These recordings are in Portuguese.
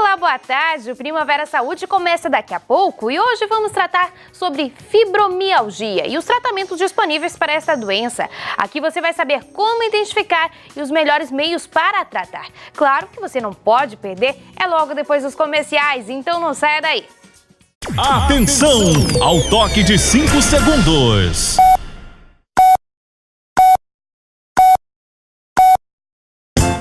Olá, boa tarde. O Primavera Saúde começa daqui a pouco e hoje vamos tratar sobre fibromialgia e os tratamentos disponíveis para essa doença. Aqui você vai saber como identificar e os melhores meios para tratar. Claro que você não pode perder, é logo depois dos comerciais, então não saia daí. Atenção! Ao toque de 5 segundos.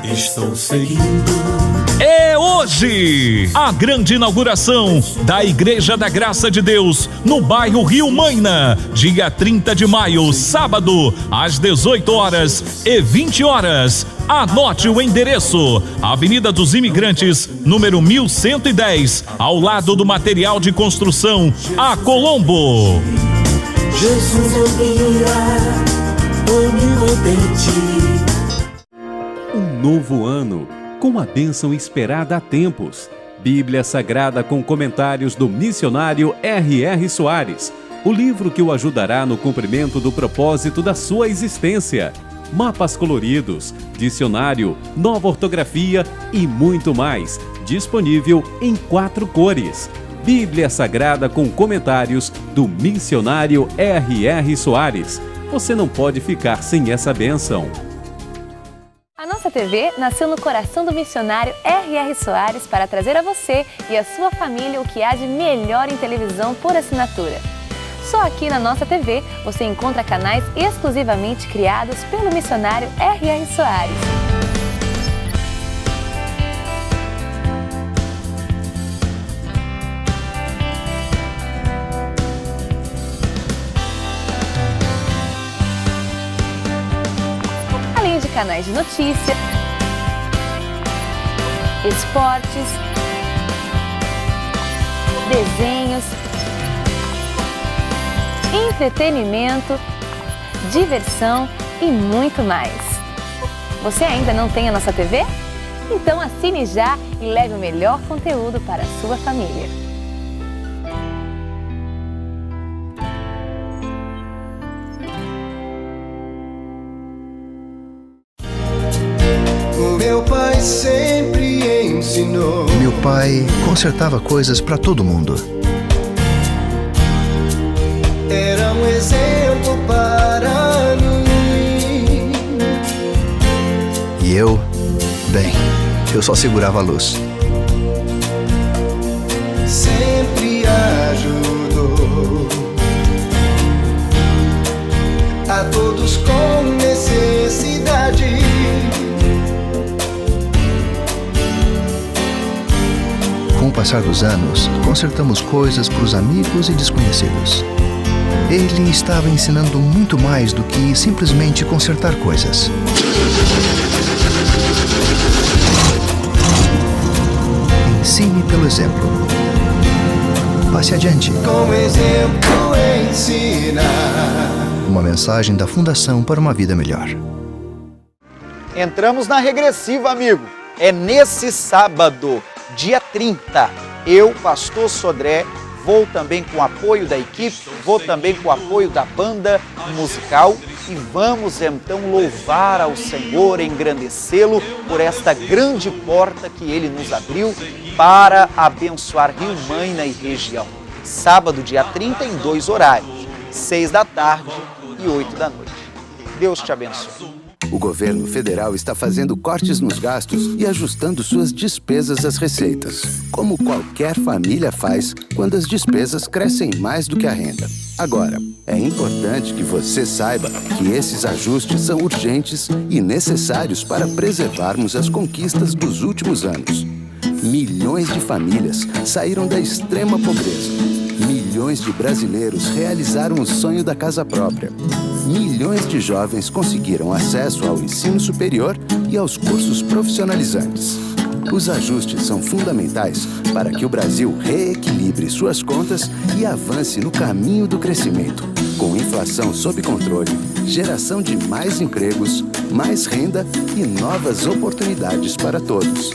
Estou seguindo. É hoje a grande inauguração da Igreja da Graça de Deus no bairro Rio Maina, dia 30 de maio, sábado, às 18 horas e 20 horas. Anote o endereço: Avenida dos Imigrantes, número 1110, ao lado do material de construção A Colombo. Jesus ouvia, onipotente. Um novo ano, com a bênção esperada há tempos. Bíblia Sagrada com comentários do missionário R.R. Soares. O livro que o ajudará no cumprimento do propósito da sua existência. Mapas coloridos, dicionário, nova ortografia e muito mais. Disponível em 4 cores. Bíblia Sagrada com comentários do missionário R.R. Soares. Você não pode ficar sem essa bênção. A nossa TV nasceu no coração do missionário R.R. Soares para trazer a você e a sua família o que há de melhor em televisão por assinatura. Só aqui na nossa TV você encontra canais exclusivamente criados pelo missionário R.R. Soares. Além de canais de notícia, esportes, desenhos, entretenimento, diversão e muito mais. Você ainda não tem a nossa TV? Então assine já e leve o melhor conteúdo para a sua família. Meu pai sempre ensinou. Meu pai consertava coisas para todo mundo. Era um exemplo para mim. E eu, bem, eu só segurava a luz. Sempre ajudou a todos com necessidade. Com o passar dos anos, consertamos coisas para os amigos e desconhecidos. Ele estava ensinando muito mais do que simplesmente consertar coisas. Ensine pelo exemplo. Passe adiante. Com exemplo ensinar. Uma mensagem da Fundação para uma Vida Melhor. Entramos na regressiva, amigo. É nesse sábado, dia 30. Eu, pastor Sodré, vou também com o apoio da equipe, vou também com o apoio da banda musical e vamos então louvar ao Senhor, engrandecê-lo por esta grande porta que Ele nos abriu para abençoar Rio Maina e região. Sábado, dia 30, em 2 horários, 6 da tarde e 8 da noite. Deus te abençoe. O governo federal está fazendo cortes nos gastos e ajustando suas despesas às receitas, como qualquer família faz quando as despesas crescem mais do que a renda. Agora, é importante que você saiba que esses ajustes são urgentes e necessários para preservarmos as conquistas dos últimos anos. Milhões de famílias saíram da extrema pobreza. Milhões de brasileiros realizaram o sonho da casa própria. Milhões de jovens conseguiram acesso ao ensino superior e aos cursos profissionalizantes. Os ajustes são fundamentais para que o Brasil reequilibre suas contas e avance no caminho do crescimento, com inflação sob controle, geração de mais empregos, mais renda e novas oportunidades para todos.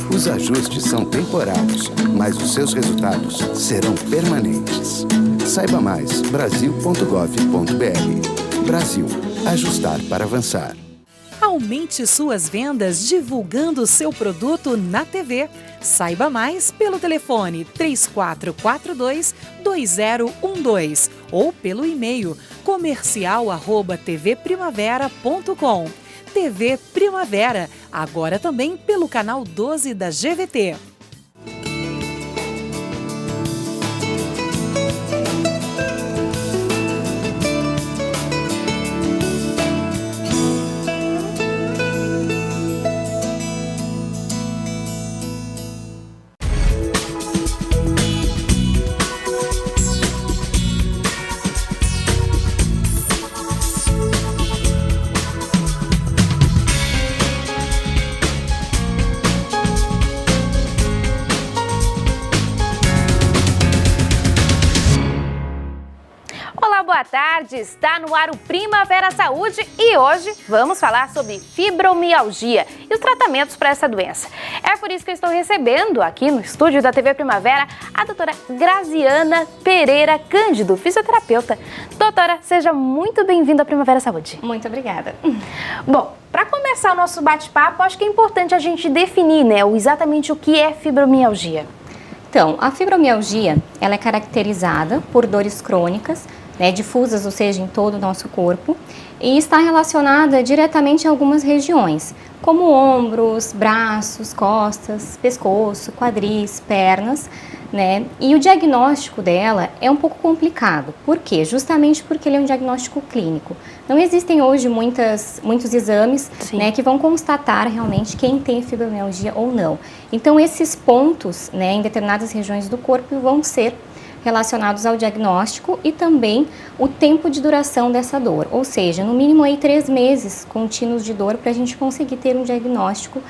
Os ajustes são temporários, mas os seus resultados serão permanentes. Saiba mais, brasil.gov.br. Brasil, ajustar para avançar. A Aumente suas vendas divulgando seu produto na TV. Saiba mais pelo telefone 3442-2012 ou pelo e-mail comercial@tvprimavera.com. TV Primavera, agora também pelo canal 12 da GVT. Boa tarde, está no ar o Primavera Saúde e hoje vamos falar sobre fibromialgia e os tratamentos para essa doença. É por isso que eu estou recebendo aqui no estúdio da TV Primavera a doutora Graziana Pereira Cândido, fisioterapeuta. Doutora, seja muito bem-vinda à Primavera Saúde. Muito obrigada. Bom, para começar o nosso bate-papo, acho que é importante a gente definir, exatamente o que é fibromialgia. Então, a fibromialgia, ela é caracterizada por dores crônicas, difusas, ou seja, em todo o nosso corpo, e está relacionada diretamente a algumas regiões, como ombros, braços, costas, pescoço, quadris, pernas, E o diagnóstico dela é um pouco complicado. Por quê? Justamente porque ele é um diagnóstico clínico. Não existem hoje muitos exames, que vão constatar realmente quem tem fibromialgia ou não. Então, esses pontos, em determinadas regiões do corpo vão ser relacionados ao diagnóstico e também o tempo de duração dessa dor, ou seja, no mínimo 3 meses contínuos de dor para a gente conseguir ter um diagnóstico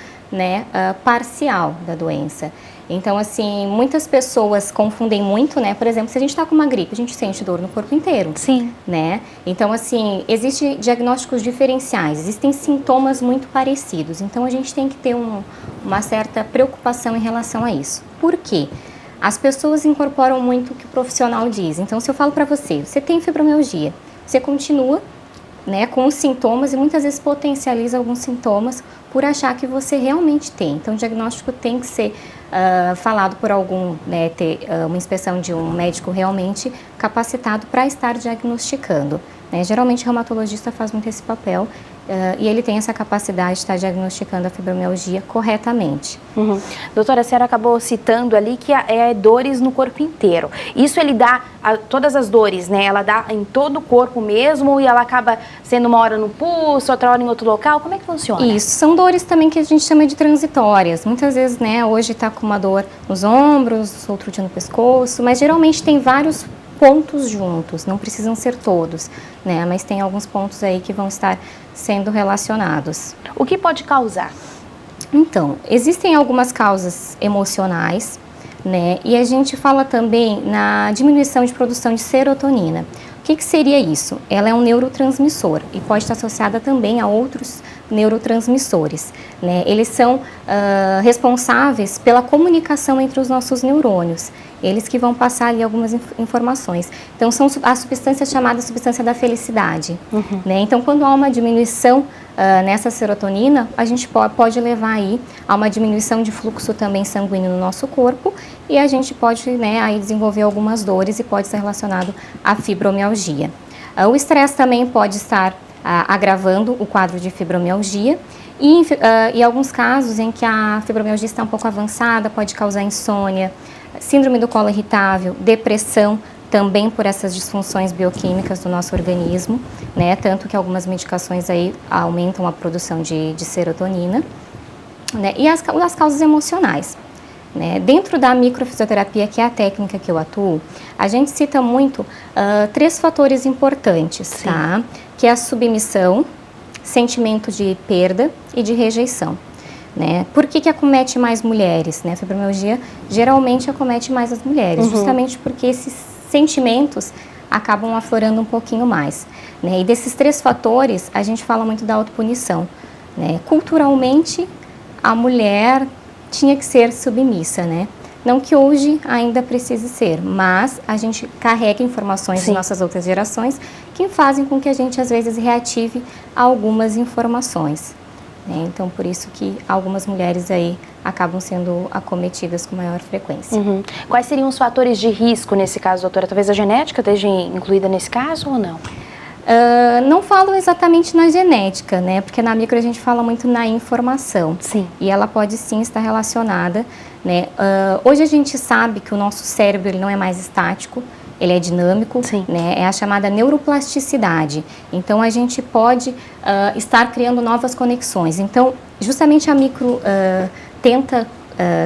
parcial da doença. Então, assim, muitas pessoas confundem muito, por exemplo, se a gente está com uma gripe, a gente sente dor no corpo inteiro. Sim. Então, assim, existem diagnósticos diferenciais, existem sintomas muito parecidos, então a gente tem que ter uma certa preocupação em relação a isso. Por quê? As pessoas incorporam muito o que o profissional diz. Então, se eu falo para você tem fibromialgia, você continua, com os sintomas e muitas vezes potencializa alguns sintomas por achar que você realmente tem. Então, o diagnóstico tem que ser falado por algum, ter uma inspeção de um médico realmente capacitado para estar diagnosticando. Geralmente, o reumatologista faz muito esse papel e ele tem essa capacidade de estar diagnosticando a fibromialgia corretamente. Uhum. Doutora, a senhora acabou citando ali que é dores no corpo inteiro. Isso ele dá, todas as dores, ela dá em todo o corpo mesmo e ela acaba sendo uma hora no pulso, outra hora em outro local? Como é que funciona? Isso, são dores também que a gente chama de transitórias. Muitas vezes, hoje está com uma dor nos ombros, outro dia no pescoço, mas geralmente tem vários pontos juntos, não precisam ser todos, mas tem alguns pontos aí que vão estar sendo relacionados. O que pode causar? Então, existem algumas causas emocionais, e a gente fala também na diminuição de produção de serotonina. O que seria isso? Ela é um neurotransmissor e pode estar associada também a outros neurotransmissores. Eles são responsáveis pela comunicação entre os nossos neurônios. Eles que vão passar ali algumas informações. Então, são a substância chamada substância da felicidade. Uhum. Então, quando há uma diminuição nessa serotonina, a gente pode levar aí a uma diminuição de fluxo também sanguíneo no nosso corpo e a gente pode aí desenvolver algumas dores e pode ser relacionado à fibromialgia. O estresse também pode estar agravando o quadro de fibromialgia e em alguns casos em que a fibromialgia está um pouco avançada, pode causar insônia, síndrome do colo irritável, depressão, também por essas disfunções bioquímicas do nosso organismo, tanto que algumas medicações aí aumentam a produção de serotonina, e as causas emocionais. Dentro da microfisioterapia, que é a técnica que eu atuo, a gente cita muito 3 fatores importantes, tá? Que é a submissão, sentimento de perda e de rejeição. Por que acomete mais mulheres? A fibromialgia geralmente acomete mais as mulheres, justamente porque esses sentimentos acabam aflorando um pouquinho mais. E desses 3 fatores, a gente fala muito da autopunição. Culturalmente, a mulher tinha que ser submissa, Não que hoje ainda precise ser, mas a gente carrega informações de nossas outras gerações que fazem com que a gente, às vezes, reative algumas informações. né? Então, por isso que algumas mulheres aí acabam sendo acometidas com maior frequência. Quais seriam os fatores de risco nesse caso, doutora? Talvez a genética esteja incluída nesse caso ou não? Não falo exatamente na genética, né? Porque na micro a gente fala muito na informação. Sim. E ela pode sim estar relacionada, né? Hoje a gente sabe que o nosso cérebro ele não é mais estático, ele é dinâmico, né? É a chamada neuroplasticidade. Então a gente pode estar criando novas conexões. Então, justamente a micro tenta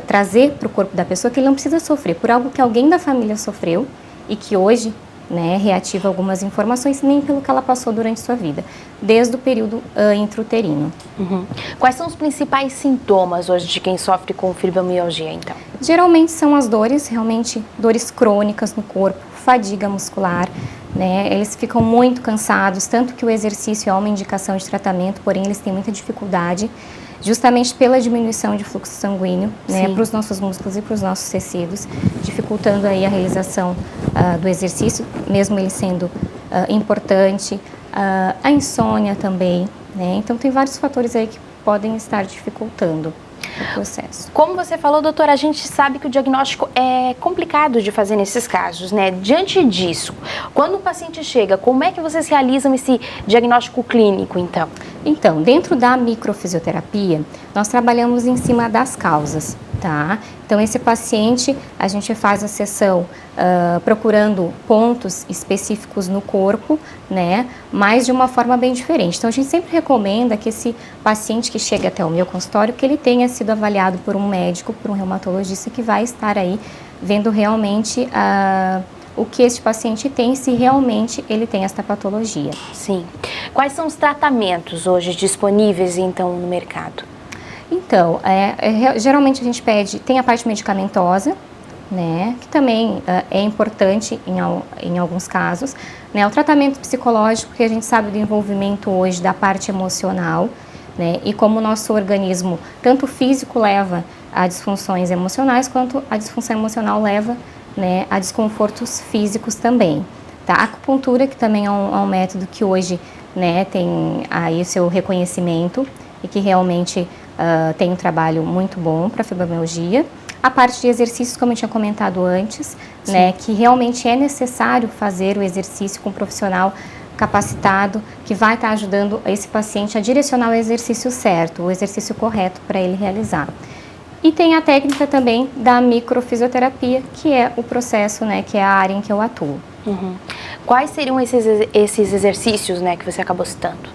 trazer para o corpo da pessoa que ele não precisa sofrer por algo que alguém da família sofreu e que hoje, né, reativa algumas informações, nem pelo que ela passou durante sua vida, desde o período intrauterino. Quais são os principais sintomas hoje de quem sofre com fibromialgia, então? Geralmente são as dores, realmente dores crônicas no corpo, fadiga muscular, né? Eles ficam muito cansados, tanto que o exercício é uma indicação de tratamento, porém eles têm muita dificuldade, justamente pela diminuição de fluxo sanguíneo, né, para os nossos músculos e para os nossos tecidos, dificultando aí a realização do exercício, mesmo ele sendo importante, a insônia também, né? Então tem vários fatores aí que podem estar dificultando o processo. Como você falou, doutora, a gente sabe que o diagnóstico é complicado de fazer nesses casos, né? Diante disso, quando o paciente chega, como é que vocês realizam esse diagnóstico clínico, então? Então, dentro da microfisioterapia, nós trabalhamos em cima das causas, tá? Então, esse paciente, a gente faz a sessão procurando pontos específicos no corpo, né? Mas de uma forma bem diferente. Então, a gente sempre recomenda que esse paciente que chega até o meu consultório, que ele tenha sido avaliado por um médico, por um reumatologista, que vai estar aí vendo realmente o que este paciente tem, se realmente ele tem esta patologia. Sim. Quais são os tratamentos hoje disponíveis, então, no mercado? Então, geralmente a gente pede, tem a parte medicamentosa, né, que também é importante em alguns casos, né, o tratamento psicológico, que a gente sabe do envolvimento hoje da parte emocional, né, e como o nosso organismo, tanto físico leva a disfunções emocionais, quanto a disfunção emocional leva, né, a desconfortos físicos também. Tá? A acupuntura, que também é um método que hoje, né, tem aí o seu reconhecimento e que realmente tem um trabalho muito bom para a fibromialgia. A parte de exercícios, como eu tinha comentado antes, né, que realmente é necessário fazer o exercício com um profissional capacitado, que vai estar ajudando esse paciente a direcionar o exercício certo, o exercício correto para ele realizar. E tem a técnica também da microfisioterapia, que é o processo, né, que é a área em que eu atuo. Quais seriam esses exercícios, né, que você acabou citando?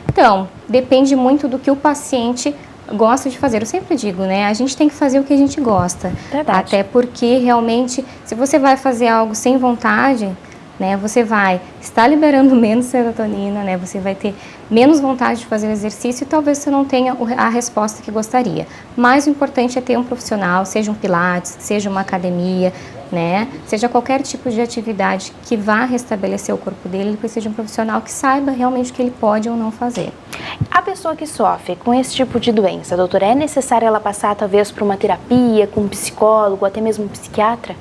Então, depende muito do que o paciente gosta de fazer. Eu sempre digo, né, a gente tem que fazer o que a gente gosta. Verdade. Até porque, realmente, se você vai fazer algo sem vontade, né, você vai estar liberando menos serotonina, né, você vai ter menos vontade de fazer o exercício e talvez você não tenha a resposta que gostaria. Mas o importante é ter um profissional, seja um pilates, seja uma academia, né, seja qualquer tipo de atividade que vá restabelecer o corpo dele, ele precisa de um profissional que saiba realmente o que ele pode ou não fazer. A pessoa que sofre com esse tipo de doença, doutora, é necessário ela passar talvez por uma terapia, com um psicólogo, até mesmo um psiquiatra?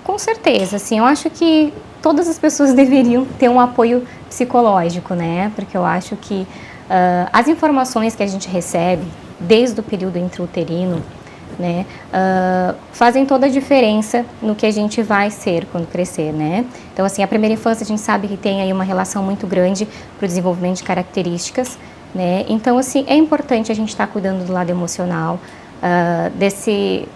Com certeza, assim, eu acho que todas as pessoas deveriam ter um apoio psicológico, né, porque eu acho que as informações que a gente recebe desde o período intrauterino, né, fazem toda a diferença no que a gente vai ser quando crescer, né? Então, assim, a primeira infância a gente sabe que tem aí uma relação muito grande para o desenvolvimento de características, né? Então, assim, é importante a gente estar cuidando do lado emocional,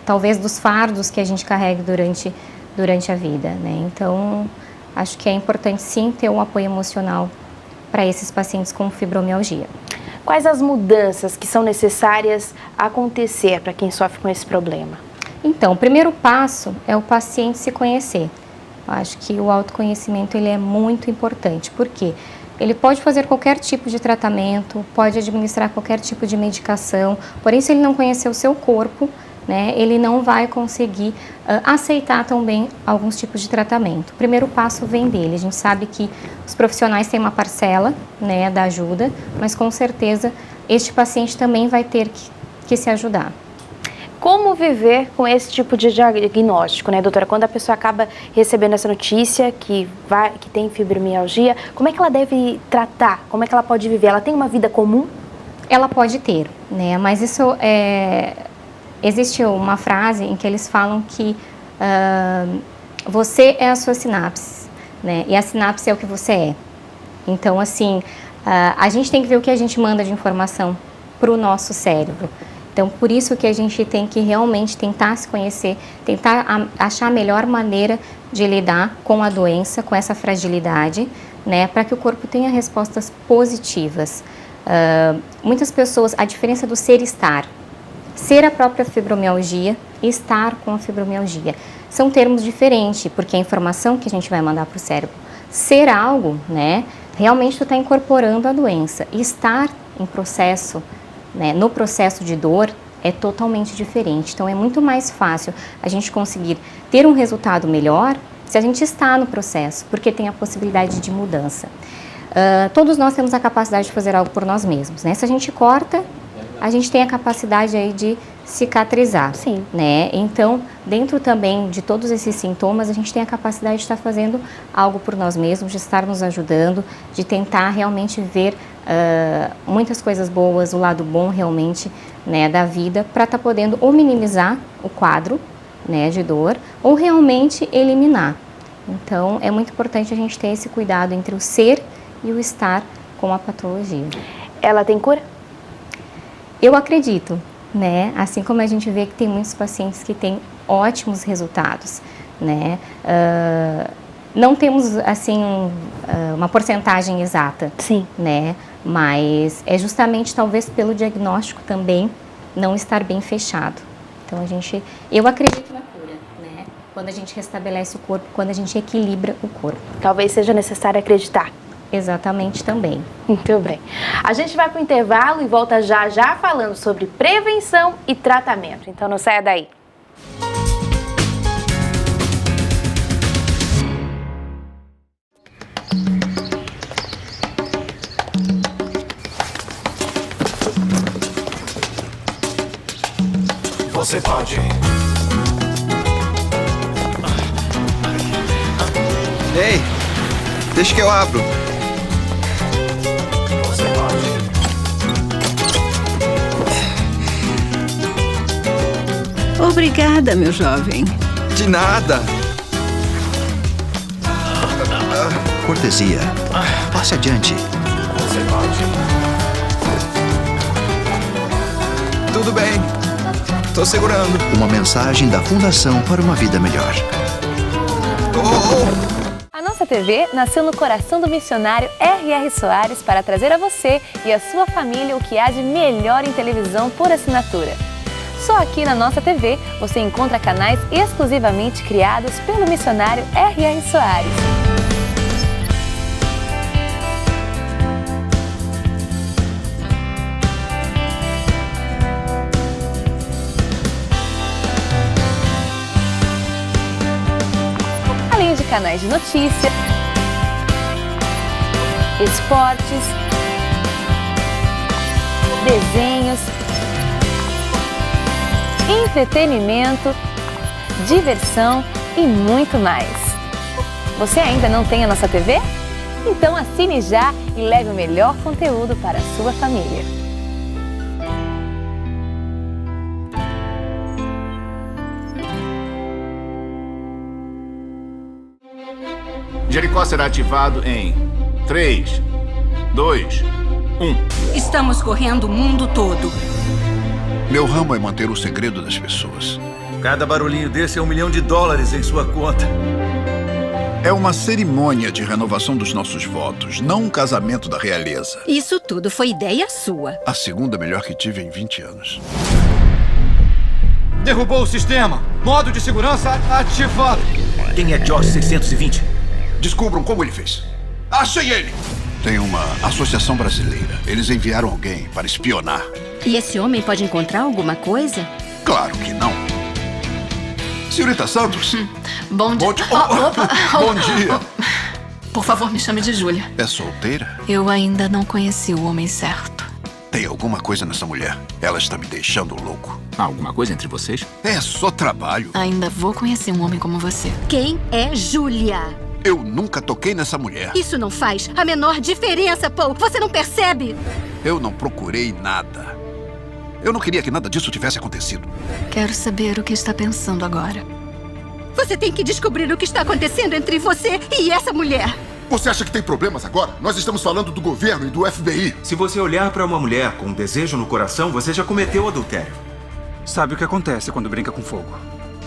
talvez dos fardos que a gente carrega durante a vida, né? Então, acho que é importante sim ter um apoio emocional para esses pacientes com fibromialgia. Quais as mudanças que são necessárias acontecer para quem sofre com esse problema? Então, o primeiro passo é o paciente se conhecer. Eu acho que o autoconhecimento ele é muito importante, porque ele pode fazer qualquer tipo de tratamento, pode administrar qualquer tipo de medicação, porém se ele não conhecer o seu corpo, né, ele não vai conseguir aceitar também alguns tipos de tratamento. O primeiro passo vem dele. A gente sabe que os profissionais têm uma parcela, né, da ajuda, mas com certeza este paciente também vai ter que se ajudar. Como viver com esse tipo de diagnóstico, né, doutora? Quando a pessoa acaba recebendo essa notícia que tem fibromialgia, como é que ela deve tratar? Como é que ela pode viver? Ela tem uma vida comum? Ela pode ter, né? Mas isso existe uma frase em que eles falam que você é a sua sinapse, né? E a sinapse é o que você é. Então, assim, a gente tem que ver o que a gente manda de informação para o nosso cérebro. Então, por isso que a gente tem que realmente tentar se conhecer, tentar achar a melhor maneira de lidar com a doença, com essa fragilidade, né? Para que o corpo tenha respostas positivas. Muitas pessoas, a diferença do ser e estar. Ser a própria fibromialgia e estar com a fibromialgia. São termos diferentes, porque a informação que a gente vai mandar para o cérebro. Ser algo, né? Realmente tu está incorporando a doença. E estar em processo, né, no processo de dor, é totalmente diferente. Então, é muito mais fácil a gente conseguir ter um resultado melhor se a gente está no processo, porque tem a possibilidade de mudança. Todos nós temos a capacidade de fazer algo por nós mesmos, né? Se a gente corta, a gente tem a capacidade aí de cicatrizar. Sim. Né? Então, dentro também de todos esses sintomas, a gente tem a capacidade de estar fazendo algo por nós mesmos, de estar nos ajudando, de tentar realmente ver muitas coisas boas, o lado bom realmente, né, da vida, para estar podendo ou minimizar o quadro, né, de dor, ou realmente eliminar. Então, é muito importante a gente ter esse cuidado entre o ser e o estar com a patologia. Ela tem cura? Eu acredito, né? Assim como a gente vê que tem muitos pacientes que têm ótimos resultados, né? Não temos, assim, uma porcentagem exata, sim, né? Mas é justamente, talvez, pelo diagnóstico também não estar bem fechado. Então, eu acredito na cura, né? Quando a gente restabelece o corpo, quando a gente equilibra o corpo. Talvez seja necessário acreditar. Exatamente também. Muito bem. A gente vai para o intervalo e volta já já falando sobre prevenção e tratamento. Então não saia daí. Você pode. Ei, deixa que eu abro. Você pode. Obrigada, meu jovem. De nada. Cortesia. Passe adiante. Você pode. Tudo bem. Tô segurando. Uma mensagem da Fundação para uma Vida Melhor. A nossa TV nasceu no coração do missionário R.R. Soares para trazer a você e a sua família o que há de melhor em televisão por assinatura. Só aqui na nossa TV você encontra canais exclusivamente criados pelo missionário R.R. Soares. Além de canais de notícia, esportes, desenhos, entretenimento, diversão e muito mais. Você ainda não tem a nossa TV? Então assine já e leve o melhor conteúdo para a sua família. Jericó será ativado em 3, 2, 1. Estamos correndo o mundo todo. Meu ramo é manter o segredo das pessoas. Cada barulhinho desse é $1 milhão em sua conta. É uma cerimônia de renovação dos nossos votos, não um casamento da realeza. Isso tudo foi ideia sua. A segunda melhor que tive em 20 anos. Derrubou o sistema. Modo de segurança ativado. Quem é George 620? Descubram como ele fez. Achei ele! Tem uma associação brasileira. Eles enviaram alguém para espionar. E esse homem pode encontrar alguma coisa? Claro que não. Senhorita Santos? Bom dia. Bom dia. Por favor, me chame de Júlia. É solteira? Eu ainda não conheci o homem certo. Tem alguma coisa nessa mulher. Ela está me deixando louco. Há alguma coisa entre vocês? É só trabalho. Ainda vou conhecer um homem como você. Quem é Júlia? Eu nunca toquei nessa mulher. Isso não faz a menor diferença, Paul. Você não percebe? Eu não procurei nada. Eu não queria que nada disso tivesse acontecido. Quero saber o que está pensando agora. Você tem que descobrir o que está acontecendo entre você e essa mulher. Você acha que tem problemas agora? Nós estamos falando do governo e do FBI. Se você olhar para uma mulher com um desejo no coração, você já cometeu adultério. Sabe o que acontece quando brinca com fogo?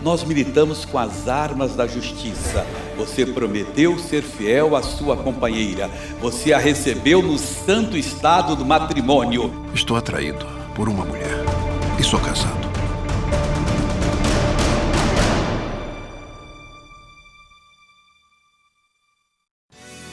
Nós militamos com as armas da justiça. Você prometeu ser fiel à sua companheira. Você a recebeu no santo estado do matrimônio. Estou atraído por uma mulher e sou casado.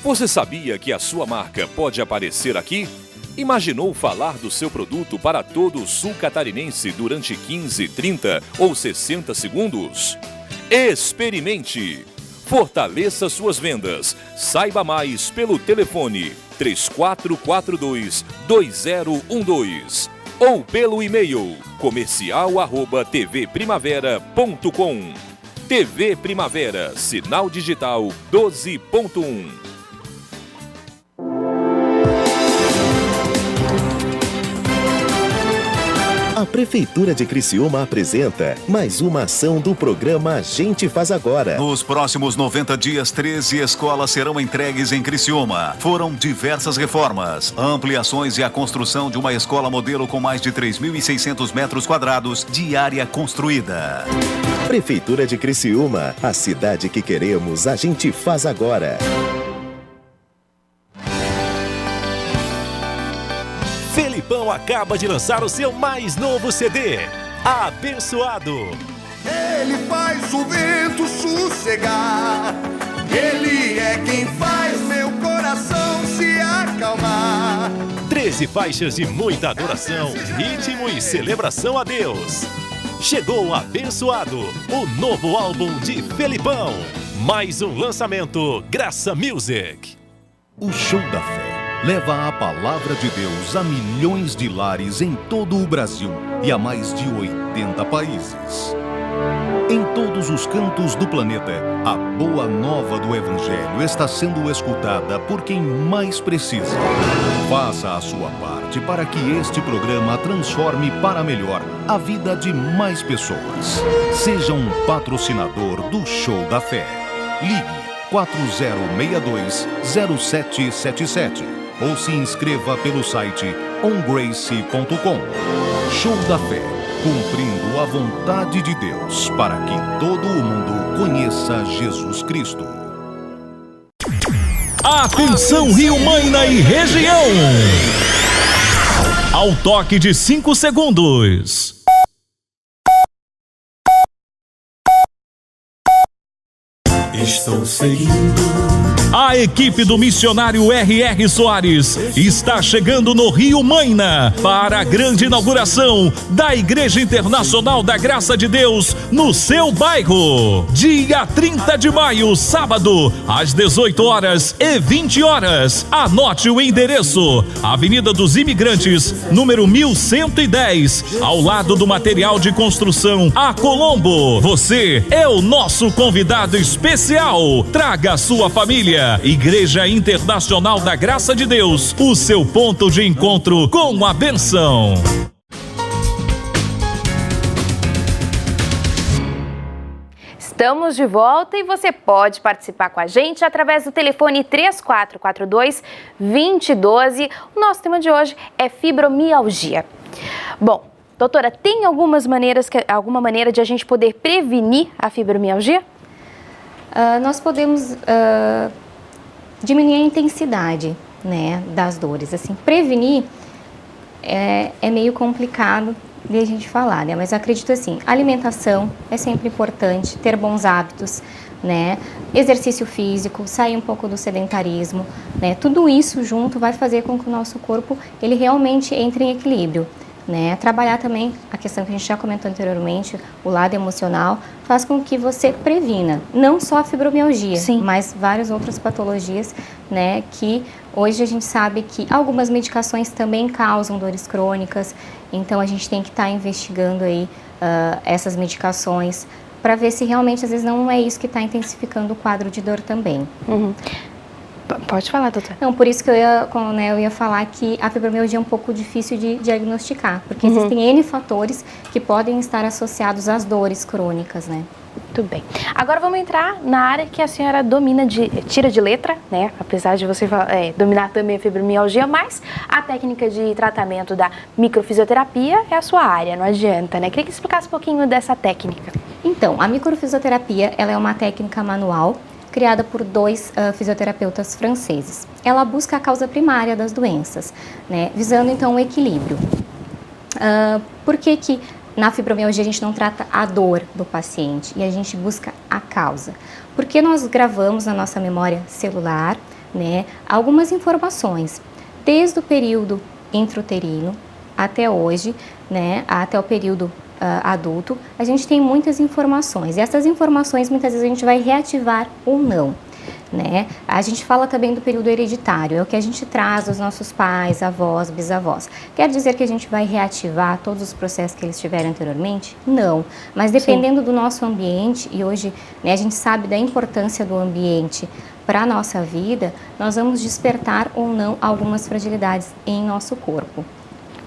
Você sabia que a sua marca pode aparecer aqui? Imaginou falar do seu produto para todo o sul catarinense durante 15, 30 ou 60 segundos? Experimente! Fortaleça suas vendas. Saiba mais pelo telefone 3442-2012 ou pelo e-mail comercial@tvprimavera.com. TV Primavera, sinal digital 12.1. A Prefeitura de Criciúma apresenta mais uma ação do programa A Gente Faz Agora. Nos próximos 90 dias, 13 escolas serão entregues em Criciúma. Foram diversas reformas, ampliações e a construção de uma escola modelo com mais de 3.600 metros quadrados de área construída. Prefeitura de Criciúma, a cidade que queremos, a gente faz agora. Felipão acaba de lançar o seu mais novo CD, Abençoado. Ele faz o vento sossegar, ele é quem faz meu coração se acalmar. 13 faixas de muita adoração, ritmo e celebração a Deus. Chegou Abençoado, o novo álbum de Felipão. Mais um lançamento, Graça Music. O Show da Fé leva a palavra de Deus a milhões de lares em todo o Brasil e a mais de 80 países. Em todos os cantos do planeta, a boa nova do Evangelho está sendo escutada por quem mais precisa. Faça a sua parte para que este programa transforme para melhor a vida de mais pessoas. Seja um patrocinador do Show da Fé. Ligue 4062-0777 ou se inscreva pelo site ongrace.com. Show da Fé, cumprindo a vontade de Deus para que todo o mundo conheça Jesus Cristo. Atenção Rio Maina e região! Ao toque de 5 segundos. Estou seguindo. A equipe do missionário R.R. Soares está chegando no Rio Maina para a grande inauguração da Igreja Internacional da Graça de Deus no seu bairro. Dia 30 de maio, sábado, às 18 horas e 20 horas. Anote o endereço: Avenida dos Imigrantes, número 1110, ao lado do material de construção A Colombo. Você é o nosso convidado especial. Traga a sua família. Igreja Internacional da Graça de Deus, o seu ponto de encontro com a bênção. Estamos de volta e você pode participar com a gente através do telefone 3442-2012. O nosso tema de hoje é fibromialgia. Bom, doutora, tem alguma maneira de a gente poder prevenir a fibromialgia? Nós podemos diminuir a intensidade, né, das dores. Assim, prevenir é meio complicado de a gente falar, né? Mas eu acredito assim, alimentação é sempre importante, ter bons hábitos, né? Exercício físico, sair um pouco do sedentarismo, né? Tudo isso junto vai fazer com que o nosso corpo ele realmente entre em equilíbrio, né? Trabalhar também a questão que a gente já comentou anteriormente, o lado emocional, faz com que você previna não só a fibromialgia, mas várias outras patologias, né? Que hoje a gente sabe que algumas medicações também causam dores crônicas, então a gente tem que estar investigando aí essas medicações para ver se realmente às vezes não é isso que está intensificando o quadro de dor também. Pode falar, doutora. Não, por isso que eu ia falar que a fibromialgia é um pouco difícil de diagnosticar, porque existem N fatores que podem estar associados às dores crônicas, né? Muito bem. Agora vamos entrar na área que a senhora tira de letra, né? Apesar de você dominar também a fibromialgia, mas a técnica de tratamento da microfisioterapia é a sua área, não adianta, né? Queria que explicasse um pouquinho dessa técnica. Então, a microfisioterapia, ela é uma técnica manual criada por dois fisioterapeutas franceses. Ela busca a causa primária das doenças, né? Visando então o equilíbrio. Por que na fibromialgia a gente não trata a dor do paciente e a gente busca a causa? Porque nós gravamos na nossa memória celular, né, algumas informações, desde o período intrauterino até hoje, né, até o período adulto, a gente tem muitas informações. E essas informações muitas vezes a gente vai reativar ou não. Né? A gente fala também do período hereditário, é o que a gente traz dos nossos pais, avós, bisavós. Quer dizer que a gente vai reativar todos os processos que eles tiveram anteriormente? Não, mas dependendo do nosso ambiente, e hoje, né, a gente sabe da importância do ambiente para a nossa vida, nós vamos despertar ou não algumas fragilidades em nosso corpo.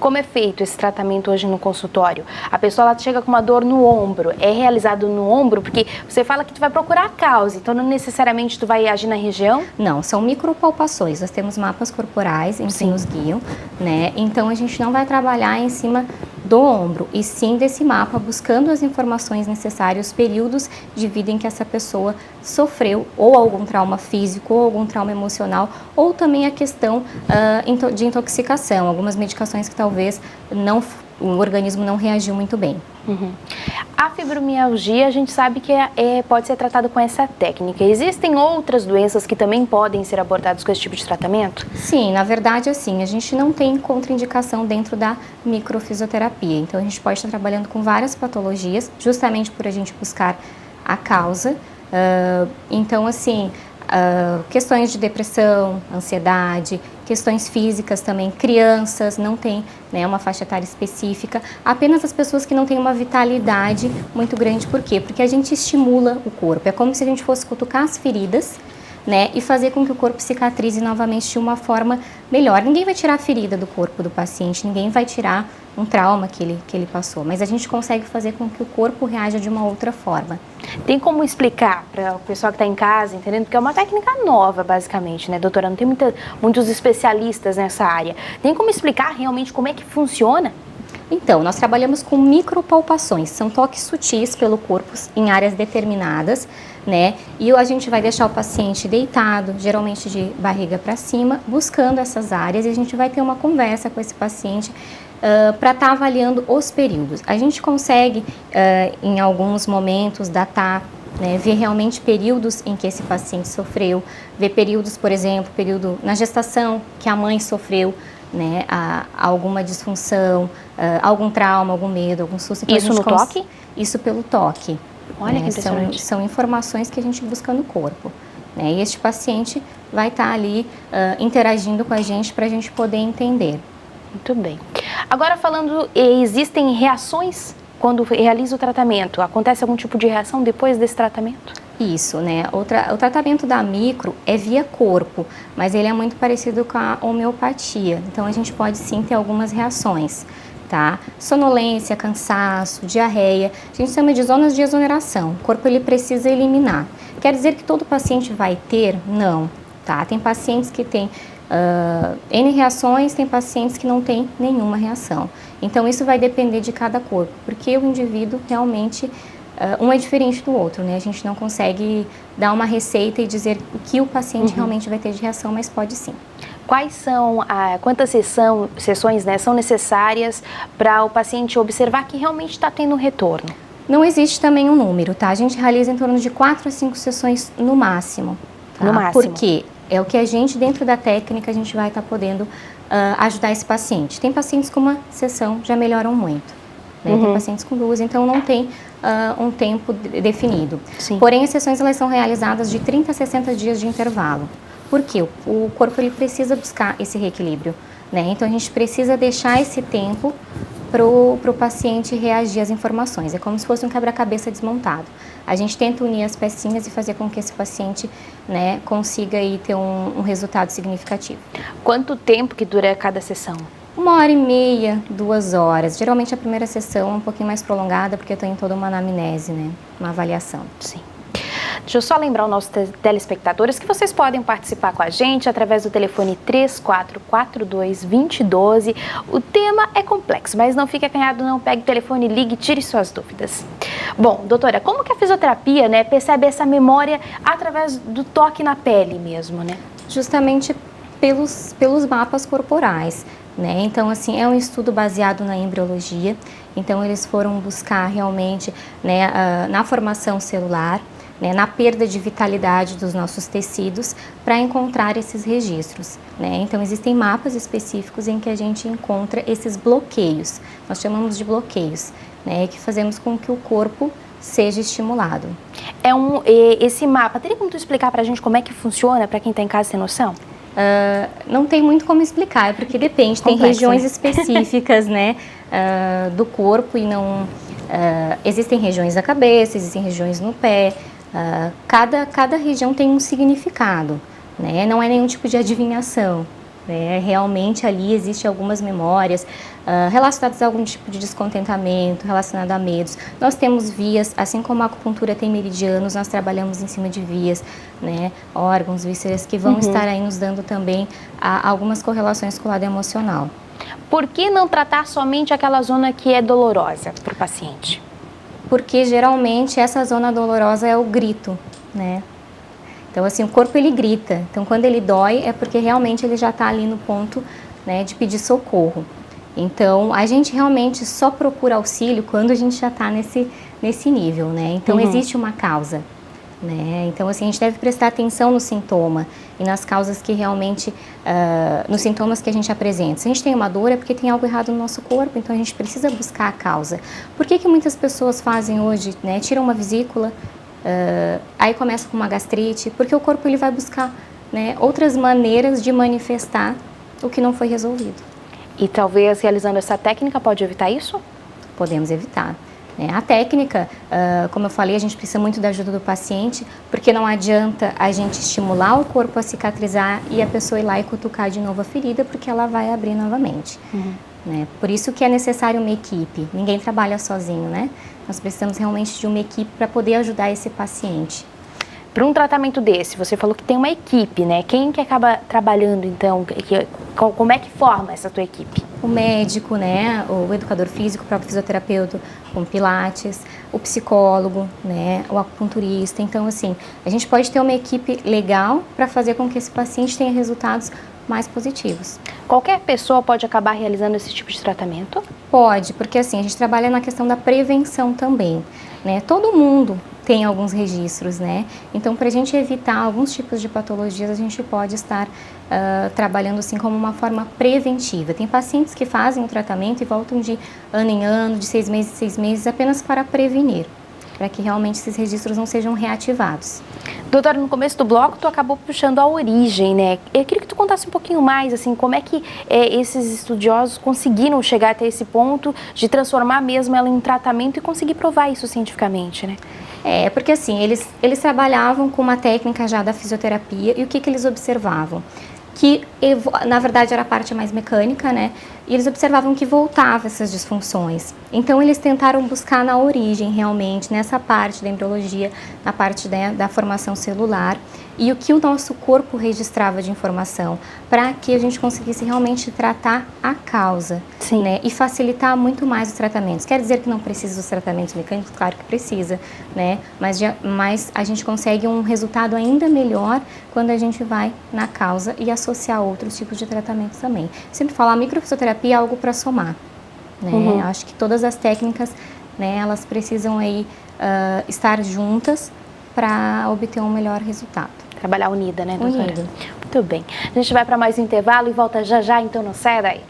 Como é feito esse tratamento hoje no consultório? A pessoa ela chega com uma dor no ombro, é realizado no ombro, porque você fala que tu vai procurar a causa, então não necessariamente tu vai agir na região? Não, são micropalpações, nós temos mapas corporais em que nos guiam, né? Então a gente não vai trabalhar em cima do ombro, e sim desse mapa, buscando as informações necessárias, os períodos de vida em que essa pessoa sofreu ou algum trauma físico, ou algum trauma emocional, ou também a questão de intoxicação, algumas medicações que talvez o organismo não reagiu muito bem. A fibromialgia, a gente sabe que pode ser tratada com essa técnica. Existem outras doenças que também podem ser abordadas com esse tipo de tratamento? Sim, na verdade, assim, a gente não tem contraindicação dentro da microfisioterapia. Então, a gente pode estar trabalhando com várias patologias, justamente por a gente buscar a causa. Então, assim, questões de depressão, ansiedade, questões físicas também, crianças, não tem, né, uma faixa etária específica, apenas as pessoas que não têm uma vitalidade muito grande. Por quê? Porque a gente estimula o corpo, é como se a gente fosse cutucar as feridas, né, e fazer com que o corpo cicatrize novamente de uma forma melhor. Ninguém vai tirar a ferida do corpo do paciente, ninguém vai tirar um trauma que ele passou, mas a gente consegue fazer com que o corpo reaja de uma outra forma. Tem como explicar para o pessoal que está em casa, entendendo? Porque é uma técnica nova, basicamente, né, doutora? Não tem muitos especialistas nessa área. Tem como explicar realmente como é que funciona? Então, nós trabalhamos com micropalpações, são toques sutis pelo corpo em áreas determinadas, né? E a gente vai deixar o paciente deitado, geralmente de barriga para cima, buscando essas áreas, e a gente vai ter uma conversa com esse paciente para estar avaliando os períodos. A gente consegue, em alguns momentos, datar, né, ver realmente períodos em que esse paciente sofreu, ver períodos, por exemplo, período na gestação que a mãe sofreu, né, alguma disfunção, algum trauma, algum medo, algum susto. Então, isso no toque? Isso pelo toque. Olha, que impressionante. São informações que a gente busca no corpo, né, e este paciente vai estar ali interagindo com a gente para a gente poder entender. Muito bem. Agora falando, existem reações quando realiza o tratamento? Acontece algum tipo de reação depois desse tratamento? Isso, né? O tratamento da micro é via corpo, mas ele é muito parecido com a homeopatia. Então a gente pode sim ter algumas reações, tá? Sonolência, cansaço, diarreia. A gente chama de zonas de exoneração. O corpo ele precisa eliminar. Quer dizer que todo paciente vai ter? Não, tá? Tem pacientes que têm N reações, tem pacientes que não têm nenhuma reação. Então isso vai depender de cada corpo, porque o indivíduo realmente, um é diferente do outro, né? A gente não consegue dar uma receita e dizer o que o paciente realmente vai ter de reação, mas pode sim. Quantas sessões, né, são necessárias para o paciente observar que realmente está tendo um retorno? Não existe também um número, tá? A gente realiza em torno de 4 a 5 sessões no máximo. Tá? No máximo. Por quê? É o que a gente, dentro da técnica, a gente vai estar podendo ajudar esse paciente. Tem pacientes com uma sessão já melhoram muito, né? Tem pacientes com 2, então não tem um tempo definido. Sim. Porém, as sessões elas são realizadas de 30 a 60 dias de intervalo. Por quê? O corpo ele precisa buscar esse reequilíbrio, né? Então a gente precisa deixar esse tempo para o paciente reagir às informações. É como se fosse um quebra-cabeça desmontado. A gente tenta unir as pecinhas e fazer com que esse paciente, né, consiga aí ter um resultado significativo. Quanto tempo que dura cada sessão? 1h30, 2 horas. Geralmente a primeira sessão é um pouquinho mais prolongada, porque tem toda uma anamnese, né? Uma avaliação. Sim. Deixa eu só lembrar aos nossos telespectadores que vocês podem participar com a gente através do telefone 3442-2012. O tema é complexo, mas não fique acanhado, não. Pegue o telefone, ligue e tire suas dúvidas. Bom, doutora, como que a fisioterapia, né, percebe essa memória através do toque na pele mesmo, né? Justamente pelos mapas corporais. Né? Então, assim, é um estudo baseado na embriologia, então eles foram buscar realmente, né, na formação celular, né, na perda de vitalidade dos nossos tecidos para encontrar esses registros. Né? Então, existem mapas específicos em que a gente encontra esses bloqueios, nós chamamos de bloqueios, né, que fazemos com que o corpo seja estimulado. Esse mapa, teria como tu explicar para a gente como é que funciona, para quem está em casa sem noção? Não tem muito como explicar, porque depende, tem regiões específicas, né, do corpo e não... existem regiões da cabeça, existem regiões no pé, cada região tem um significado, né, não é nenhum tipo de adivinhação. Realmente ali existem algumas memórias relacionadas a algum tipo de descontentamento, relacionado a medos. Nós temos vias, assim como a acupuntura tem meridianos, nós trabalhamos em cima de vias, né, órgãos, vísceras que vão estar aí nos dando também algumas correlações com o lado emocional. Por que não tratar somente aquela zona que é dolorosa para o paciente? Porque geralmente essa zona dolorosa é o grito, né? Então, assim, o corpo ele grita. Então, quando ele dói, é porque realmente ele já está ali no ponto, né, de pedir socorro. Então, a gente realmente só procura auxílio quando a gente já está nesse nível, né? Então, existe uma causa, né? Então, assim, a gente deve prestar atenção no sintoma e nas causas que realmente, nos sintomas que a gente apresenta. Se a gente tem uma dor, é porque tem algo errado no nosso corpo, então a gente precisa buscar a causa. Por que muitas pessoas fazem hoje, né? Tiram uma vesícula, aí começa com uma gastrite, porque o corpo ele vai buscar, né, outras maneiras de manifestar o que não foi resolvido. E talvez realizando essa técnica pode evitar isso? Podemos evitar. Né? A técnica, como eu falei, a gente precisa muito da ajuda do paciente, porque não adianta a gente estimular o corpo a cicatrizar e a pessoa ir lá e cutucar de novo a ferida, porque ela vai abrir novamente. Né? Por isso que é necessário uma equipe, ninguém trabalha sozinho, né? Nós precisamos realmente de uma equipe para poder ajudar esse paciente. Para um tratamento desse, você falou que tem uma equipe, né? Quem que acaba trabalhando, então? Como é que forma essa tua equipe? O médico, né? O educador físico, o próprio fisioterapeuta com pilates, o psicólogo, né? O acupunturista. Então, assim, a gente pode ter uma equipe legal para fazer com que esse paciente tenha resultados mais positivos. Qualquer pessoa pode acabar realizando esse tipo de tratamento? Pode, porque assim, a gente trabalha na questão da prevenção também, né? Todo mundo tem alguns registros, né? Então, para a gente evitar alguns tipos de patologias, a gente pode estar trabalhando assim como uma forma preventiva. Tem pacientes que fazem o tratamento e voltam de ano em ano, de 6 meses em 6 meses, apenas para prevenir, para que realmente esses registros não sejam reativados. Doutora, no começo do bloco, tu acabou puxando a origem, né? Eu queria que tu contasse um pouquinho mais, assim, como é que esses estudiosos conseguiram chegar até esse ponto de transformar mesmo ela em tratamento e conseguir provar isso cientificamente, né? Porque assim, eles trabalhavam com uma técnica já da fisioterapia e o que eles observavam? Que, na verdade, era a parte mais mecânica, né? E eles observavam que voltava essas disfunções. Então, eles tentaram buscar na origem, realmente, nessa parte da embriologia, na parte da formação celular, e o que o nosso corpo registrava de informação, para que a gente conseguisse realmente tratar a causa, né? E facilitar muito mais os tratamentos. Quer dizer que não precisa dos tratamentos mecânicos? Claro que precisa, né? Mas a gente consegue um resultado ainda melhor quando a gente vai na causa e associar outros tipos de tratamentos também. Sempre falo, a microfisioterapia é algo para somar, né? Acho que todas as técnicas, né, elas precisam aí estar juntas para obter um melhor resultado. Trabalhar unida, né, doutora? Unida. Muito bem. A gente vai para mais um intervalo e volta já já, então não saia daí.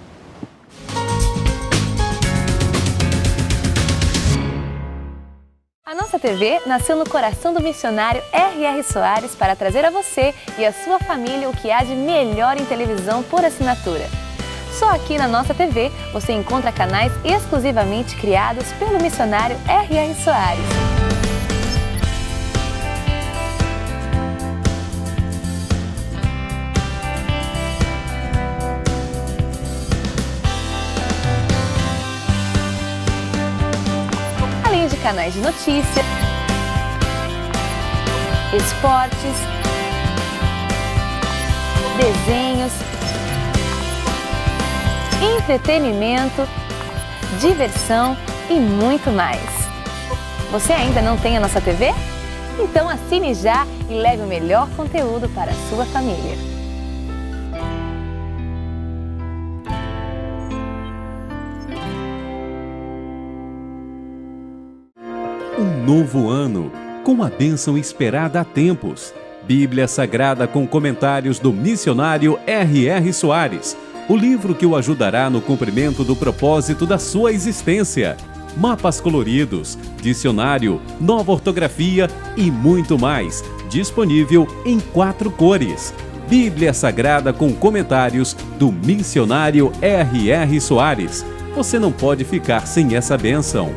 A nossa TV nasceu no coração do missionário R.R. Soares para trazer a você e a sua família o que há de melhor em televisão por assinatura. Só aqui na nossa TV você encontra canais exclusivamente criados pelo missionário R.R. Soares. Além de canais de notícia, esportes, desenhos, entretenimento, diversão e muito mais. Você ainda não tem a nossa TV? Então assine já e leve o melhor conteúdo para a sua família. Um novo ano, com a bênção esperada há tempos. Bíblia Sagrada com comentários do missionário R.R. Soares. O livro que o ajudará no cumprimento do propósito da sua existência. Mapas coloridos, dicionário, nova ortografia e muito mais. Disponível em 4 cores. Bíblia Sagrada com comentários do missionário R.R. Soares. Você não pode ficar sem essa bênção.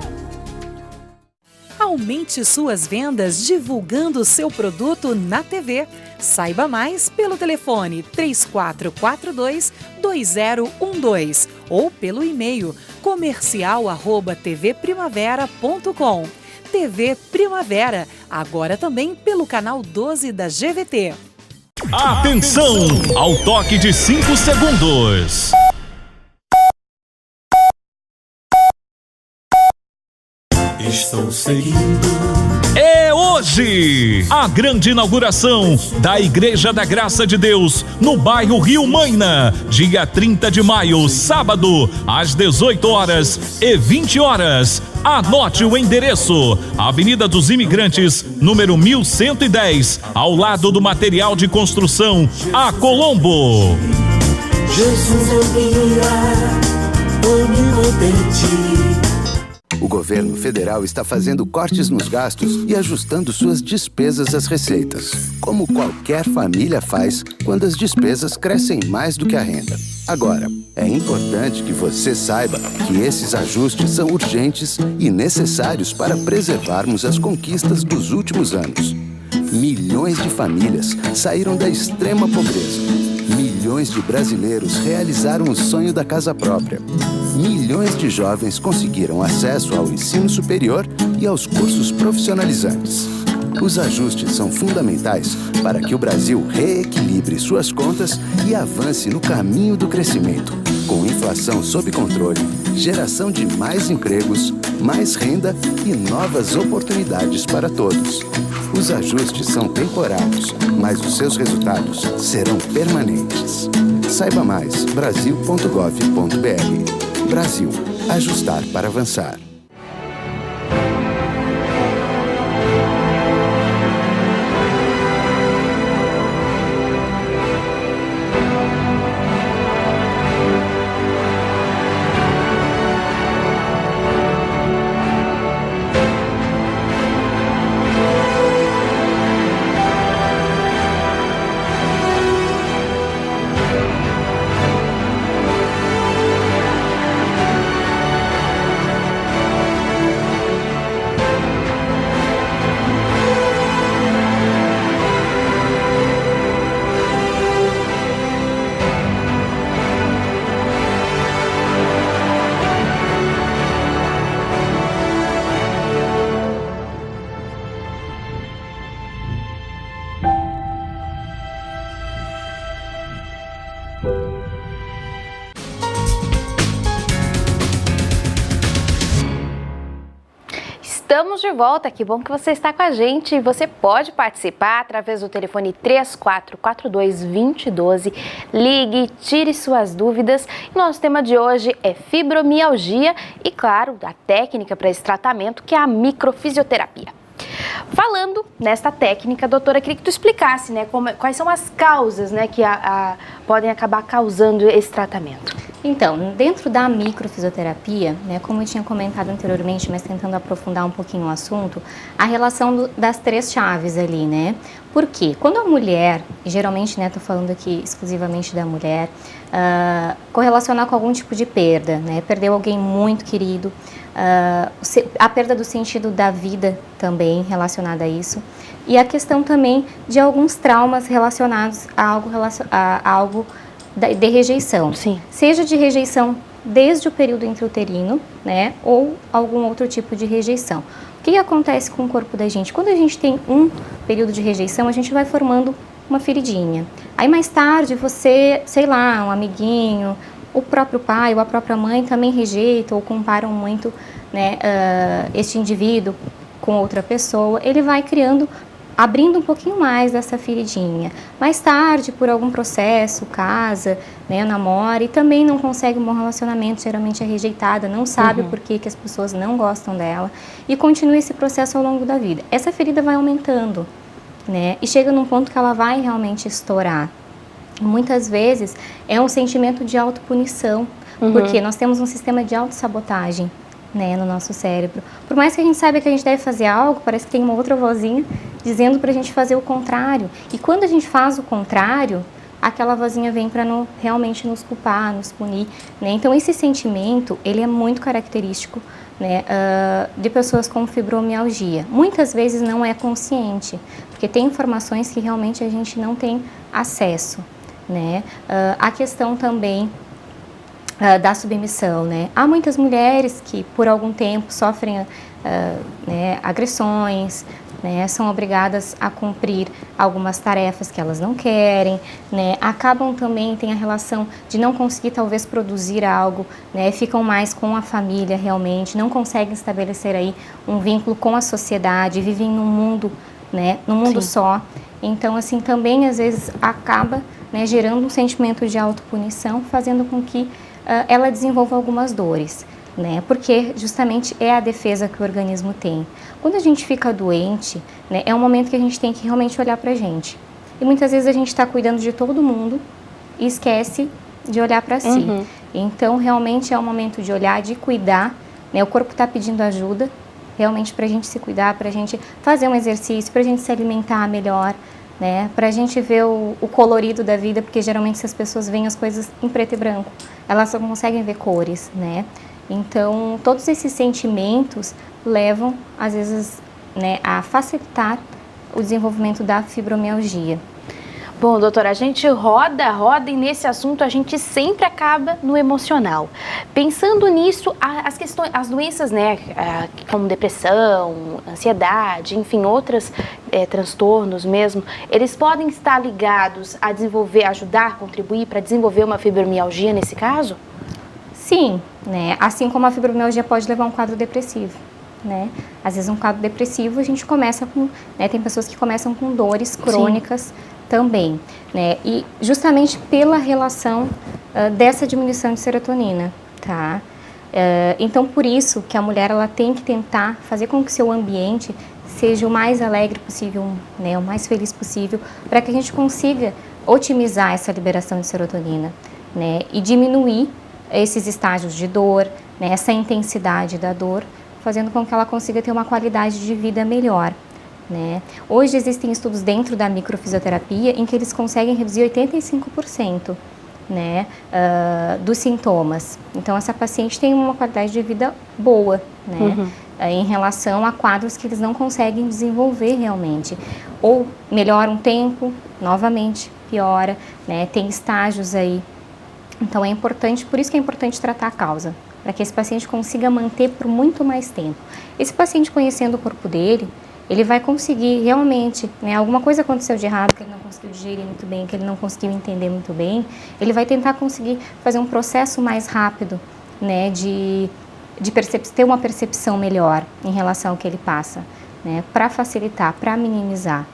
Aumente suas vendas divulgando seu produto na TV. Saiba mais pelo telefone 3442-2012 ou pelo e-mail comercial@tvprimavera.com. TV Primavera, agora também pelo canal 12 da GVT. Atenção! Ao toque de 5 segundos. Estou seguindo. É hoje a grande inauguração da Igreja da Graça de Deus no bairro Rio Maina, dia 30 de maio, sábado, às 18 horas e 20 horas. Anote o endereço: Avenida dos Imigrantes, número 1110, ao lado do material de construção a Colombo. Jesus envia, onipotente. O governo federal está fazendo cortes nos gastos e ajustando suas despesas às receitas, como qualquer família faz quando as despesas crescem mais do que a renda. Agora, é importante que você saiba que esses ajustes são urgentes e necessários para preservarmos as conquistas dos últimos anos. Milhões de famílias saíram da extrema pobreza. Milhões de brasileiros realizaram o sonho da casa própria. Milhões de jovens conseguiram acesso ao ensino superior e aos cursos profissionalizantes. Os ajustes são fundamentais para que o Brasil reequilibre suas contas e avance no caminho do crescimento, com inflação sob controle, geração de mais empregos, mais renda e novas oportunidades para todos. Os ajustes são temporários, mas os seus resultados serão permanentes. Saiba mais, brasil.gov.br. Brasil. Ajustar para avançar. Estamos de volta, que bom que você está com a gente. Você pode participar através do telefone 3442-2012. Ligue, tire suas dúvidas. Nosso tema de hoje é fibromialgia e, claro, a técnica para esse tratamento, que é a microfisioterapia. Falando nesta técnica, doutora, queria que tu explicasse, né, quais são as causas, né, que podem acabar causando esse tratamento. Então, dentro da microfisioterapia, né, como eu tinha comentado anteriormente, mas tentando aprofundar um pouquinho o assunto, a relação das 3 chaves ali, né? Por quê? Quando a mulher, e geralmente, né, tô falando aqui exclusivamente da mulher, correlacionar com algum tipo de perda, né? Perdeu alguém muito querido, a perda do sentido da vida também relacionada a isso, e a questão também de alguns traumas relacionados a algo de rejeição. Sim. Seja de rejeição desde o período intrauterino, né, ou algum outro tipo de rejeição. O que acontece com o corpo da gente? Quando a gente tem um período de rejeição, a gente vai formando uma feridinha. Aí mais tarde você, sei lá, um amiguinho, o próprio pai ou a própria mãe também rejeitam ou comparam muito, né, este indivíduo com outra pessoa, ele vai criando, abrindo um pouquinho mais dessa feridinha. Mais tarde, por algum processo, casa, né, namora e também não consegue um bom relacionamento, geralmente é rejeitada, não sabe por que as pessoas não gostam dela e continua esse processo ao longo da vida. Essa ferida vai aumentando, né, e chega num ponto que ela vai realmente estourar. Muitas vezes é um sentimento de autopunição, porque nós temos um sistema de autossabotagem, né, no nosso cérebro. Por mais que a gente saiba que a gente deve fazer algo, parece que tem uma outra vozinha dizendo pra gente fazer o contrário. E quando a gente faz o contrário, aquela vozinha vem para realmente nos culpar, nos punir, né? Então esse sentimento, ele é muito característico, né, de pessoas com fibromialgia. Muitas vezes não é consciente, porque tem informações que realmente a gente não tem acesso, né? A questão também da submissão, né? Há muitas mulheres que por algum tempo sofrem né, agressões, né, são obrigadas a cumprir algumas tarefas que elas não querem, né, acabam também, tem a relação de não conseguir talvez produzir algo, né, ficam mais com a família realmente, não conseguem estabelecer aí um vínculo com a sociedade, vivem num mundo, né, num mundo só. Então, assim, também às vezes acaba, né, gerando um sentimento de autopunição, fazendo com que ela desenvolva algumas dores, né? Porque justamente é a defesa que o organismo tem. Quando a gente fica doente, né, é um momento que a gente tem que realmente olhar pra gente. E muitas vezes a gente está cuidando de todo mundo e esquece de olhar para si. Então, realmente é um momento de olhar, de cuidar, né? O corpo está pedindo ajuda, realmente pra gente se cuidar, pra gente fazer um exercício, pra gente se alimentar melhor, né, pra gente ver o colorido da vida, porque geralmente se as pessoas veem as coisas em preto e branco, elas só conseguem ver cores, né? Então, todos esses sentimentos levam, às vezes, né, a facilitar o desenvolvimento da fibromialgia. Bom, doutora, a gente roda e nesse assunto a gente sempre acaba no emocional. Pensando nisso, as doenças, né, como depressão, ansiedade, enfim, outros transtornos mesmo, eles podem estar ligados a ajudar, contribuir para desenvolver uma fibromialgia nesse caso? Sim, né, assim como a fibromialgia pode levar a um quadro depressivo. Né? Às vezes um quadro depressivo a gente começa com, né, tem pessoas que começam com dores crônicas também, né? E justamente pela relação dessa diminuição de serotonina, tá? Então por isso que a mulher ela tem que tentar fazer com que seu ambiente seja o mais alegre possível, né, o mais feliz possível, para que a gente consiga otimizar essa liberação de serotonina, né, e diminuir esses estágios de dor, né, essa intensidade da dor, fazendo com que ela consiga ter uma qualidade de vida melhor, né? Hoje existem estudos dentro da microfisioterapia em que eles conseguem reduzir 85%, né, dos sintomas. Então essa paciente tem uma qualidade de vida boa, né, em relação a quadros que eles não conseguem desenvolver realmente. Ou melhora um tempo, novamente piora, né, tem estágios aí. Então é importante, por isso que é importante tratar a causa, para que esse paciente consiga manter por muito mais tempo. Esse paciente, conhecendo o corpo dele, ele vai conseguir realmente, né, alguma coisa aconteceu de errado, que ele não conseguiu digerir muito bem, que ele não conseguiu entender muito bem, ele vai tentar conseguir fazer um processo mais rápido, né, de ter uma percepção melhor em relação ao que ele passa, né, para facilitar, para minimizar.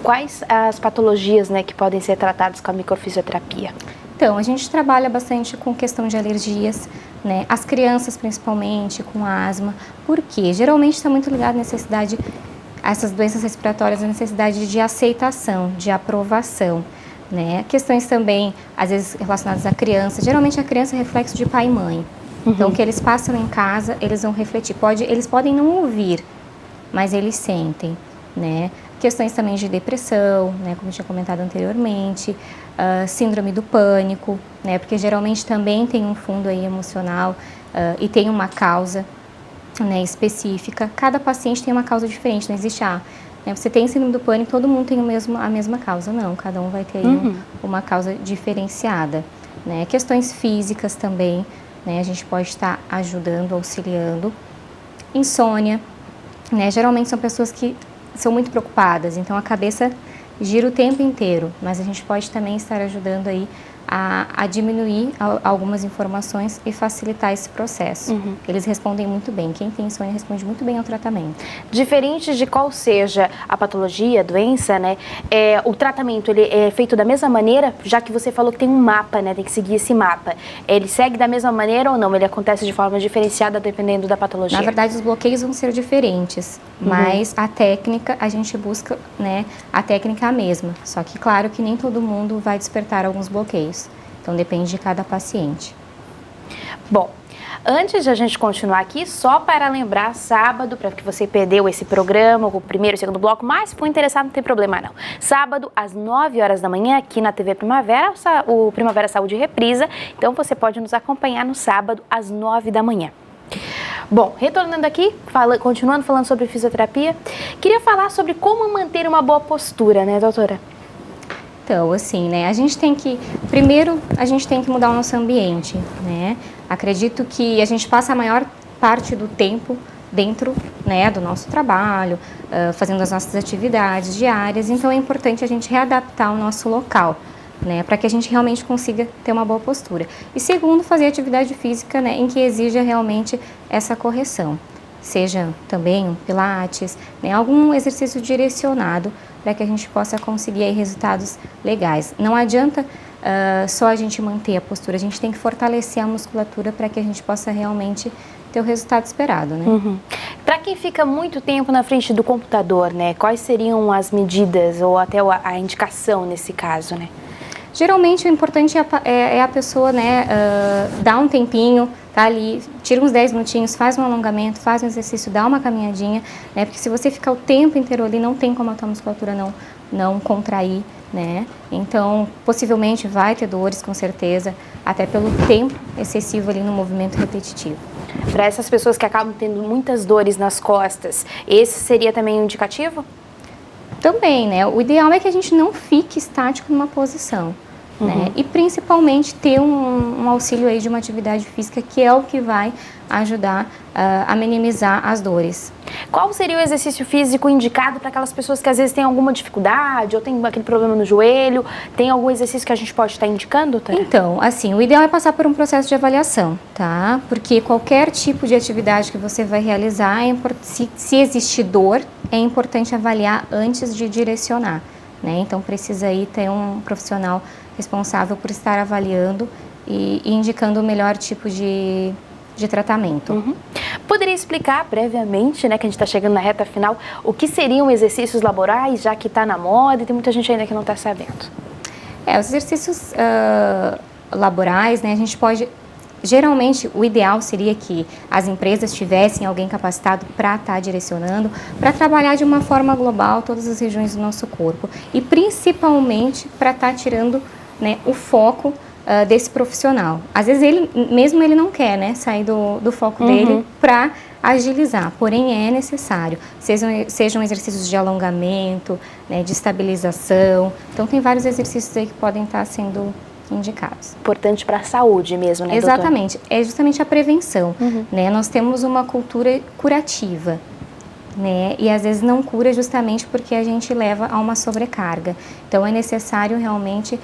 Quais as patologias, né, que podem ser tratadas com a microfisioterapia? Então, a gente trabalha bastante com questão de alergias, né? As crianças principalmente com asma, porque geralmente está muito ligado à necessidade essas doenças respiratórias, a necessidade de aceitação, de aprovação, né? Questões também, às vezes, relacionadas à criança. Geralmente, a criança é reflexo de pai e mãe. Então, o que eles passam em casa, eles vão refletir. Eles podem não ouvir, mas eles sentem, né? Questões também de depressão, né? Como eu tinha comentado anteriormente, síndrome do pânico, né? Porque geralmente também tem um fundo aí emocional e tem uma causa, né, específica. Cada paciente tem uma causa diferente, não existe você tem síndrome do pânico, todo mundo tem a mesma causa, não, cada um vai ter aí uma causa diferenciada, né? Questões físicas também, né, a gente pode estar ajudando, auxiliando. Insônia, né, geralmente são pessoas que são muito preocupadas, então a cabeça gira o tempo inteiro, mas a gente pode também estar ajudando aí a diminuir algumas informações e facilitar esse processo. Eles respondem muito bem. Quem tem insônia responde muito bem ao tratamento. Diferente de qual seja a patologia, a doença, né? O tratamento ele é feito da mesma maneira, já que você falou que tem um mapa, né? Tem que seguir esse mapa. Ele segue da mesma maneira ou não? Ele acontece de forma diferenciada dependendo da patologia? Na verdade, os bloqueios vão ser diferentes, mas a técnica, a gente busca, né? A técnica é a mesma. Só que, claro, que nem todo mundo vai despertar alguns bloqueios. Então, depende de cada paciente. Bom, antes de a gente continuar aqui, só para lembrar, sábado, para que você perdeu esse programa, o primeiro e o segundo bloco, mas se for interessado, não tem problema não. Sábado, às 9 horas da manhã, aqui na TV Primavera, o Primavera Saúde reprisa. Então, você pode nos acompanhar no sábado, às 9 da manhã. Bom, retornando aqui, continuando falando sobre fisioterapia, queria falar sobre como manter uma boa postura, né, doutora? Então, assim, né, primeiro, a gente tem que mudar o nosso ambiente, né? Acredito que a gente passa a maior parte do tempo dentro, né, do nosso trabalho, fazendo as nossas atividades diárias, então é importante a gente readaptar o nosso local, né, para que a gente realmente consiga ter uma boa postura. E segundo, fazer atividade física, né, em que exija realmente essa correção. Seja também um pilates, né, algum exercício direcionado para que a gente possa conseguir aí resultados legais. Não adianta só a gente manter a postura, a gente tem que fortalecer a musculatura para que a gente possa realmente ter o resultado esperado, né? Para quem fica muito tempo na frente do computador, né, quais seriam as medidas ou até a indicação nesse caso, né? Geralmente o importante é a pessoa, né, dar um tempinho, tá ali, tira uns 10 minutinhos, faz um alongamento, faz um exercício, dá uma caminhadinha, né, porque se você ficar o tempo inteiro ali, não tem como a tua musculatura não contrair, né, então possivelmente vai ter dores com certeza, até pelo tempo excessivo ali no movimento repetitivo. Para essas pessoas que acabam tendo muitas dores nas costas, esse seria também um indicativo? Também, né, o ideal é que a gente não fique estático numa posição. Né? E principalmente ter um auxílio aí de uma atividade física, que é o que vai ajudar a minimizar as dores. Qual seria o exercício físico indicado para aquelas pessoas que às vezes têm alguma dificuldade ou tem aquele problema no joelho? Tem algum exercício que a gente pode estar indicando, doutora? Então, assim, o ideal é passar por um processo de avaliação, tá? Porque qualquer tipo de atividade que você vai realizar, se existe dor, é importante avaliar antes de direcionar, né? Então, precisa aí ter um profissional responsável por estar avaliando e indicando o melhor tipo de tratamento. Poderia explicar brevemente, né, que a gente está chegando na reta final, o que seriam exercícios laborais, já que está na moda e tem muita gente ainda que não está sabendo? Os exercícios laborais, né, a gente pode... Geralmente, o ideal seria que as empresas tivessem alguém capacitado para estar direcionando, para trabalhar de uma forma global todas as regiões do nosso corpo e principalmente para estar tirando, né, o foco desse profissional. Às vezes ele não quer, né, sair do foco dele para agilizar, porém é necessário. Sejam exercícios de alongamento, né, de estabilização. Então tem vários exercícios aí que podem estar sendo indicados. Importante para a saúde mesmo, né, Exatamente, doutora? É justamente a prevenção, né? Nós temos uma cultura curativa, né? E às vezes não cura justamente porque a gente leva a uma sobrecarga. Então é necessário realmente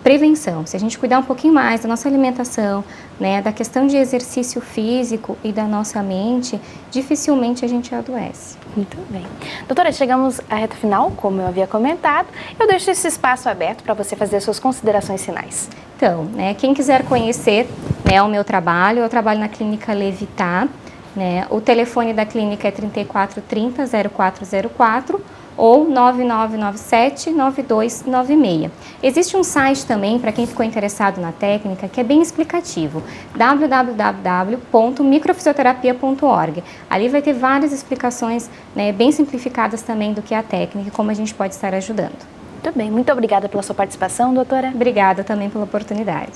prevenção. Se a gente cuidar um pouquinho mais da nossa alimentação, né, da questão de exercício físico e da nossa mente, dificilmente a gente adoece. Muito bem. Doutora, chegamos à reta final, como eu havia comentado. Eu deixo esse espaço aberto para você fazer as suas considerações finais. Então, né, quem quiser conhecer, né, o meu trabalho, eu trabalho na Clínica Levitar, né? O telefone da clínica é 3430-0404 ou 9997-9296. Existe um site também, para quem ficou interessado na técnica, que é bem explicativo, www.microfisioterapia.org. Ali vai ter várias explicações, né, bem simplificadas também do que é a técnica e como a gente pode estar ajudando. Muito bem, muito obrigada pela sua participação, doutora. Obrigada também pela oportunidade.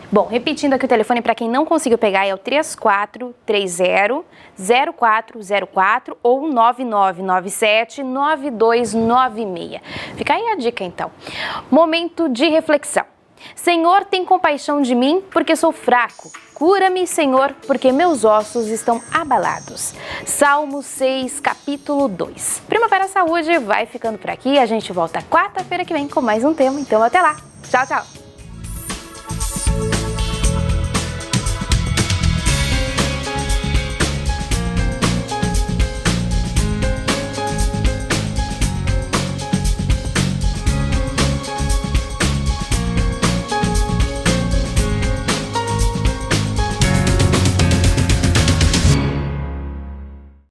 Bom, repetindo aqui o telefone para quem não conseguiu pegar é o 3430-0404 ou 9997-9296. Fica aí a dica então. Momento de reflexão. Senhor, tem compaixão de mim porque sou fraco. Cura-me, Senhor, porque meus ossos estão abalados. Salmo 6, capítulo 2. Primavera Saúde vai ficando por aqui. A gente volta quarta-feira que vem com mais um tema. Então até lá. Tchau, tchau.